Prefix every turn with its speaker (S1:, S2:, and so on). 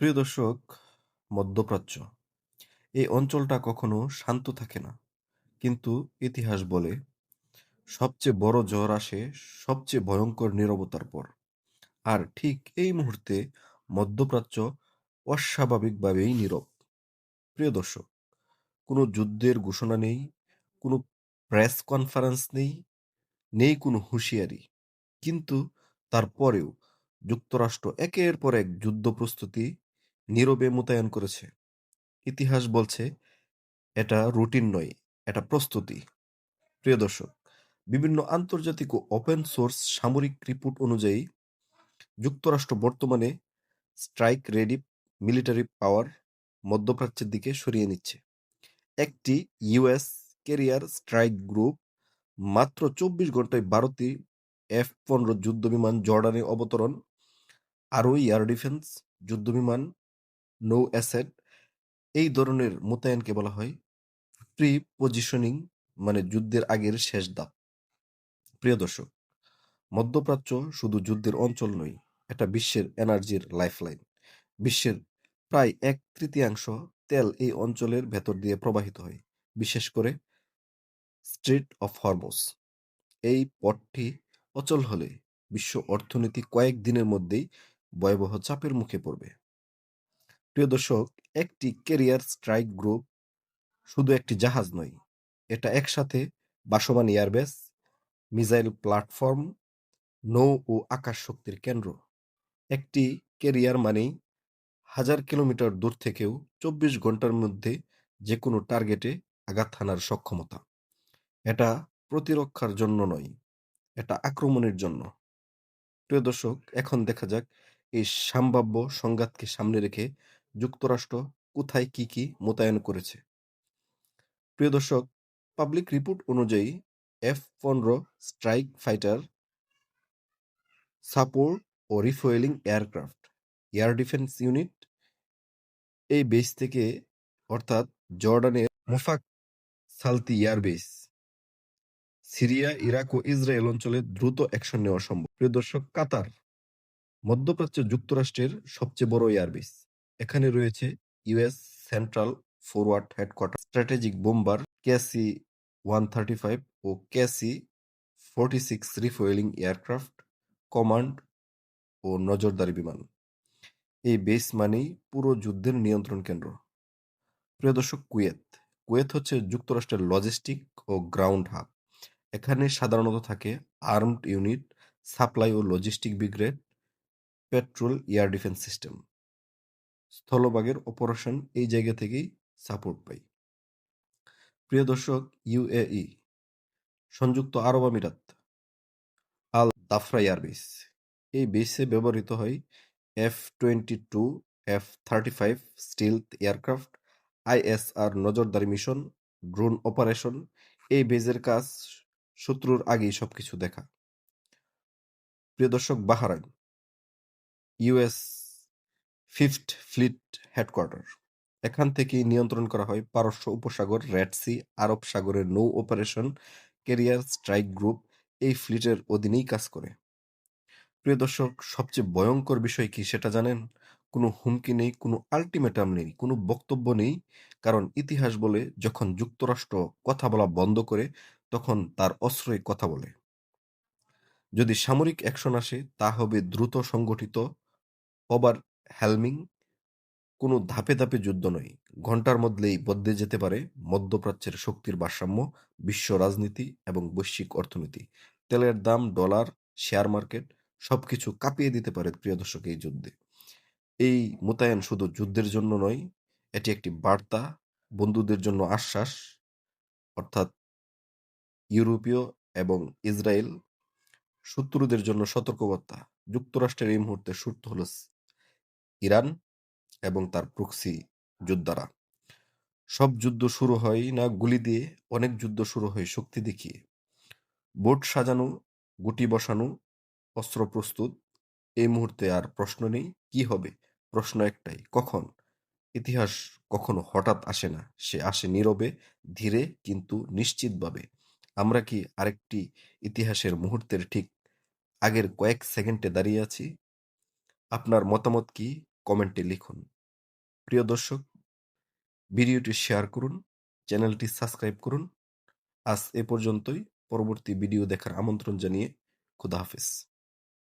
S1: প্রিয় দর্শক, মধ্যপ্রাচ্য এই অঞ্চলটা কখনো শান্ত থাকে না, কিন্তু ইতিহাস বলে সবচেয়ে বড় ঝড় আসে সবচেয়ে ভয়ঙ্কর নীরবতার পর। আর ঠিক এই মুহূর্তে মধ্যপ্রাচ্য অস্বাভাবিকভাবেই নীরব। প্রিয় দর্শক, কোনো যুদ্ধের ঘোষণা নেই, কোনো প্রেস কনফারেন্স নেই, নেই কোনো হুঁশিয়ারি। কিন্তু তারপরেও যুক্তরাষ্ট্র একের পর এক যুদ্ধ প্রস্তুতি নীরবে মোতায়েন করেছে। ইতিহাস বলছে এটা রুটিন নয়, এটা প্রস্তুতি। প্রিয় দর্শক, বিভিন্ন আন্তর্জাতিক ও ওপেন সোর্স সামরিক রিপোর্ট অনুযায়ী যুক্তরাষ্ট্র বর্তমানে স্ট্রাইক রেডি মিলিটারি পাওয়ার মধ্যপ্রাচ্যের দিকে সরিয়ে নিচ্ছে। একটি ইউএস ক্যারিয়ার স্ট্রাইক গ্রুপ মাত্র 24 ঘন্টায় 12টি F-15 যুদ্ধবিমান জর্ডানে অবতরণ। আরও এয়ার ডিফেন্স যুদ্ধবিমান, নৌ অ্যাসেট এই ধরনের মোতায়েনকে বলা হয় প্রি পজিশনিং, মানে যুদ্ধের আগের শেষ ধাপ। প্রিয় দর্শক, মধ্যপ্রাচ্য শুধু যুদ্ধের অঞ্চল নয়, এটা বিশ্বের এনার্জির লাইফলাইন। বিশ্বের প্রায় 1/3 তেল এই অঞ্চলের ভেতর দিয়ে প্রবাহিত হয়, বিশেষ করে স্ট্রেট অফ হরমুজ। এই পথটি অচল হলে বিশ্ব অর্থনীতি কয়েক দিনের মধ্যেই ভয়াবহ চাপের মুখে পড়বে। প্রিয় দর্শক, একটি ক্যারিয়ার স্ট্রাইক গ্রুপ শুধু একটি জাহাজ নয়, এটা একসাথে বাসমান এয়ারবেস, মিসাইল প্ল্যাটফর্ম, নৌ ও আকাশ শক্তির কেন্দ্র। একটি ক্যারিয়ার মানেই 1000 কিলোমিটার দূর থেকেও 24 ঘন্টার মধ্যে যে কোনো টার্গেটে আঘাত হানার সক্ষমতা। এটা প্রতিরক্ষার জন্য নয়, এটা আক্রমণের জন্য। প্রিয় দর্শক, এখন দেখা যাক এই সম্ভাব্য সংঘাতকে সামনে রেখে যুক্তরাষ্ট্র কোথায় কি মোতায়েন করেছে। প্রিয় দর্শক, পাবলিক রিপোর্ট অনুযায়ী F-15 স্ট্রাইক ফাইটার সাপোর্ট ও refuelling aircraft air defence unit এই বেস থেকে, অর্থাৎ জর্ডানের Muwaffaq Salti airbase, Syria, Iraq ও ইসরায়েল অঞ্চলে দ্রুত অ্যাকশন নেওয়া সম্ভব। প্রিয় দর্শক, কাতার মধ্যপ্রাচ্যে যুক্তরাষ্ট্রের সবচেয়ে বড় এয়ারবেস। এখানে রয়েছে US central forward headquarter, strategic bomber KC-135 ও KC-46 রিফুয়েলিং এয়ারক্রাফট, কমান্ড ও নজরদারি বিমান। এই বেস মানেই পুরো যুদ্ধের নিয়ন্ত্রণ কেন্দ্র। প্রিয় দর্শক, কুয়েত হচ্ছে যুক্তরাষ্ট্রের লজিস্টিক ও গ্রাউন্ড হাব। এখানে সাধারণত থাকে আর্মড ইউনিট, সাপ্লাই ও logistic brigade, patrol, air defence system. স্থলভাগের অপারেশন এই জায়গা থেকেই সাপোর্ট পাই। প্রিয় দর্শক, ইউএই সংযুক্ত আরব আমিরাত আল দাফরা এয়ারবেস। এই বেসে ব্যবহৃত হয় F-22, F-35 stealth aircraft, ISR নজরদারি মিশন, ড্রোন অপারেশন। এই বেজের কাজ শত্রুর আগেই সবকিছু দেখা। প্রিয় দর্শক, Bahrain US fifth fleet headquarter. এখান থেকেই নিয়ন্ত্রণ করা হয় পারস্য উপসাগর, রেড সি, আরব সাগরের নৌ অপারেশন। ক্যারিয়ার স্ট্রাইক গ্রুপ এই ফ্লিটের অধীনেই কাজ করে। প্রিয় দর্শক, সবচেয়ে ভয়ঙ্কর বিষয় কি সেটা জানেন? কোনো হুমকি নেই, কোনো আল্টিমেটাম নেই, কোনো বক্তব্য নেই। কারণ ইতিহাস বলে যখন যুক্তরাষ্ট্র কথা বলা বন্ধ করে, তখন তার অস্ত্রই কথা বলে। যদি সামরিক অ্যাকশন আসে, তা হবে দ্রুত সংগঠিত, ওভার হেলমিং, কোনো ধাপে ধাপে যুদ্ধ নয়। ঘন্টার মধ্যেই বদলে যেতে পারে মধ্যপ্রাচ্যের শক্তির ভারসাম্য, বিশ্ব রাজনীতি এবং বৈশ্বিক অর্থনীতি। তেলের দাম, ডলার, শেয়ার মার্কেট সবকিছু কাঁপিয়ে দিতে পারে প্রিয় দর্শক এই যুদ্ধে। এই মোতায়েন শুধু যুদ্ধের জন্য নয়, এটি একটি বার্তা, বন্ধুদের জন্য আশ্বাস, অর্থাৎ ইউরোপীয় এবং ইসরায়েল, শত্রুদের জন্য সতর্কবার্তা। যুক্তরাষ্ট্রের এই মুহূর্তে শত্রু হল ইরান এবং তার প্রক্সি যোদ্ধারা। সব যুদ্ধ শুরু হয় না গুলি দিয়ে, অনেক যুদ্ধ শুরু হয় শক্তি দেখিয়ে। বোট সাজানো, গুটি বসানো, অস্ত্র প্রস্তুত। এই মুহূর্তে আর প্রশ্ন নেই কি হবে, প্রশ্ন একটাই, কখন। ইতিহাস কখনো হঠাৎ আসে না, সে আসে নীরবে, ধীরে কিন্তু নিশ্চিতভাবে। আমরা কি আরেকটি ইতিহাসের মুহূর্তের ঠিক আগের কয়েক সেকেন্ডে দাঁড়িয়ে আছি? আপনার মতামত কি? কমেন্টে লিখুন। প্রিয় দর্শক, ভিডিওটি শেয়ার করুন, চ্যানেলটি সাবস্ক্রাইব করুন। আজ এ পর্যন্তই। পরবর্তী ভিডিও দেখার আমন্ত্রণ জানিয়ে খোদা হাফেজ।